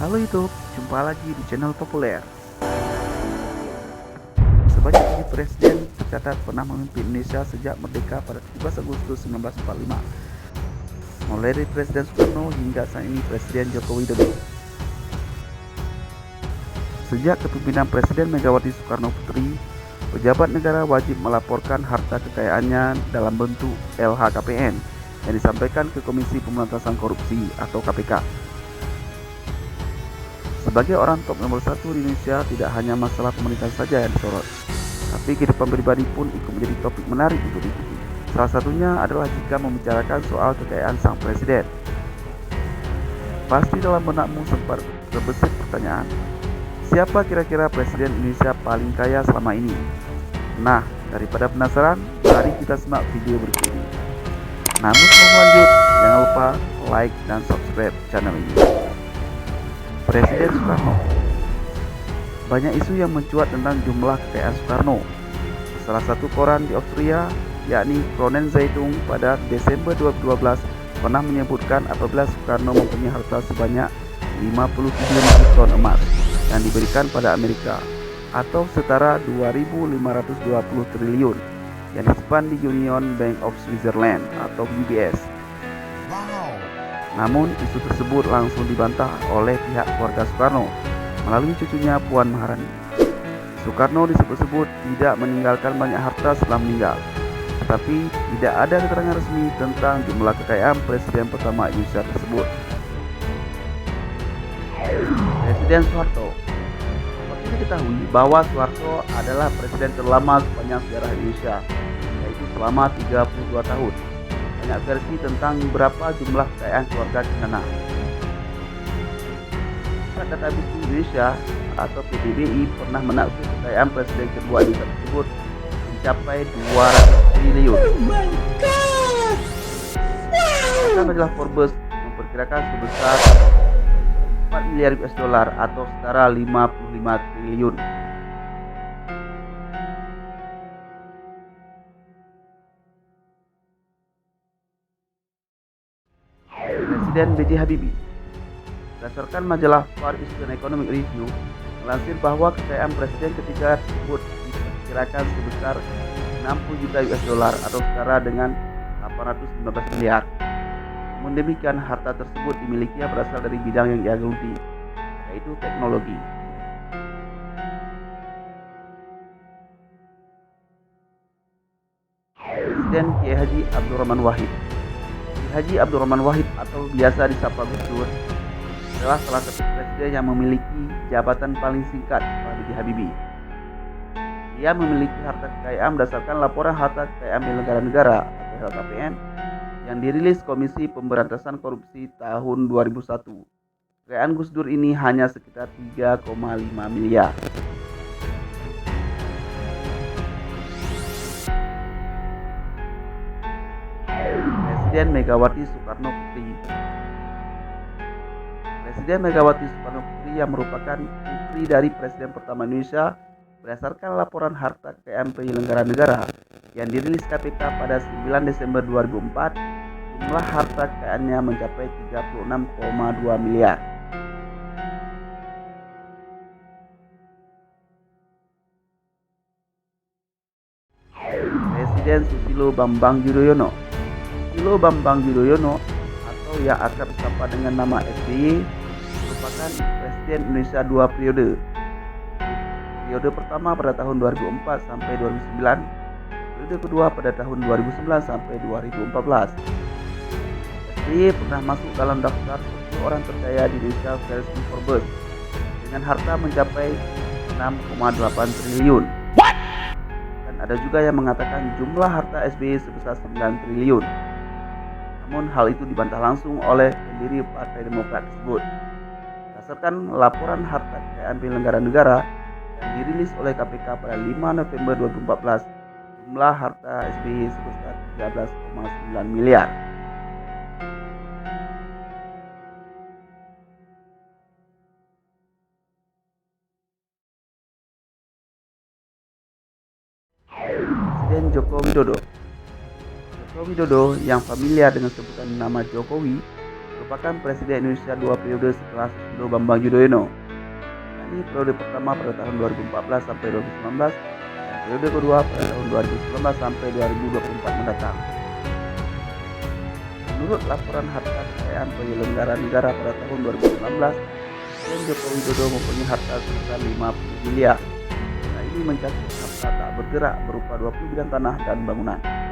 Halo YouTube, jumpa lagi di channel populer. Sebanyak 7 presiden tercatat pernah memimpin Indonesia sejak merdeka pada 17 Agustus 1945. Mulai dari Presiden Soekarno hingga saat ini Presiden Joko Widodo. Sejak kepemimpinan Presiden Megawati Soekarno Putri, pejabat negara wajib melaporkan harta kekayaannya dalam bentuk LHKPN yang disampaikan ke Komisi Pemberantasan Korupsi atau KPK. Sebagai orang top nomor 1 di Indonesia, tidak hanya masalah pemerintahan saja yang disorot, tapi kehidupan pribadi pun ikut menjadi topik menarik untuk diikuti. Salah satunya adalah jika membicarakan soal kekayaan sang presiden. Pasti dalam benakmu sempat terbesit pertanyaan, siapa kira-kira presiden Indonesia paling kaya selama ini? Nah, daripada penasaran, mari kita simak video berikut ini. Namun sebelum lanjut, jangan lupa like dan subscribe channel ini. Presiden Soekarno. Banyak isu yang mencuat tentang jumlah kekayaan Soekarno. Salah satu koran di Austria, yakni Kronen Zeitung, pada Desember 2012 pernah menyebutkan apabila Soekarno mempunyai harta sebanyak 57 ribu ton emas yang diberikan pada Amerika atau setara 2.520 triliun yang disimpan di Union Bank of Switzerland atau UBS. Namun isu tersebut langsung dibantah oleh pihak keluarga Soekarno melalui cucunya Puan Maharani. Soekarno disebut-sebut tidak meninggalkan banyak harta setelah meninggal, tetapi tidak ada keterangan resmi tentang jumlah kekayaan presiden pertama Indonesia tersebut. Presiden Soeharto. Seperti diketahui bahwa Soeharto adalah presiden terlama sepanjang sejarah Indonesia, yaitu selama 32 tahun. Banyak versi tentang berapa jumlah kekayaan keluarga Cendana. Data Bisnis Indonesia atau PBBI pernah menaksir kekayaan presiden kedua Indonesia tersebut mencapai 200 triliun. Maka majalah Forbes memperkirakan sebesar 4 miliar US dollar atau setara 55 triliun. Presiden B.J. Habibie. Berdasarkan majalah Far Eastern Economic Review melansir bahwa kekayaan presiden ketiga tersebut diperkirakan sebesar 60 juta US dollar atau setara dengan 815 miliar. Namun demikian, harta tersebut dimilikinya berasal dari bidang yang ia geluti, yaitu teknologi. Presiden Kiai Haji Abdurrahman Wahid. Haji Abdurrahman Wahid atau biasa disapa Gus Dur adalah salah satu presiden yang memiliki jabatan paling singkat setelah B.J. Habibie. Ia memiliki harta kekayaan berdasarkan laporan harta kekayaan milik negara atau LHKPN yang dirilis Komisi Pemberantasan Korupsi tahun 2001. Kekayaan Gus Dur ini hanya sekitar 3,5 miliar. Presiden Megawati Soekarno Putri. Presiden Megawati Soekarno Putri yang merupakan putri dari presiden pertama Indonesia berdasarkan laporan harta kekayaan penyelenggara negara yang dirilis KPK pada 9 Desember 2004, jumlah harta kekayaannya mencapai 36,2 miliar. Presiden Susilo Bambang Yudhoyono. Susilo Bambang Yudhoyono atau yang akrab disapa dengan nama SBY merupakan presiden Indonesia 2 periode. Periode pertama pada tahun 2004 sampai 2009, periode kedua pada tahun 2009 sampai 2014. SBY pernah masuk dalam daftar 10 orang terkaya di Indonesia versi Forbes dengan harta mencapai 6,8 triliun. Dan ada juga yang mengatakan jumlah harta SBY sebesar 9 triliun. Namun hal itu dibantah langsung oleh pendiri Partai Demokrat tersebut. Berdasarkan laporan harta kekayaan penyelenggara negara yang dirilis oleh KPK pada 5 November 2014, jumlah harta SBY sebesar 13,9 miliar. Presiden Joko Widodo. Joko Widodo yang familiar dengan sebutan nama Jokowi merupakan Presiden Indonesia 2 periode setelah Susilo Bambang Yudhoyono. Ini periode pertama pada tahun 2014 sampai 2019 dan periode kedua pada tahun 2019 sampai 2024 mendatang. Menurut laporan harta kekayaan penyelenggara negara pada tahun 2019, Presiden Joko Widodo mempunyai harta sebesar 50 miliar. Nah, ini mencakup harta tak bergerak berupa 20 bidang tanah dan bangunan.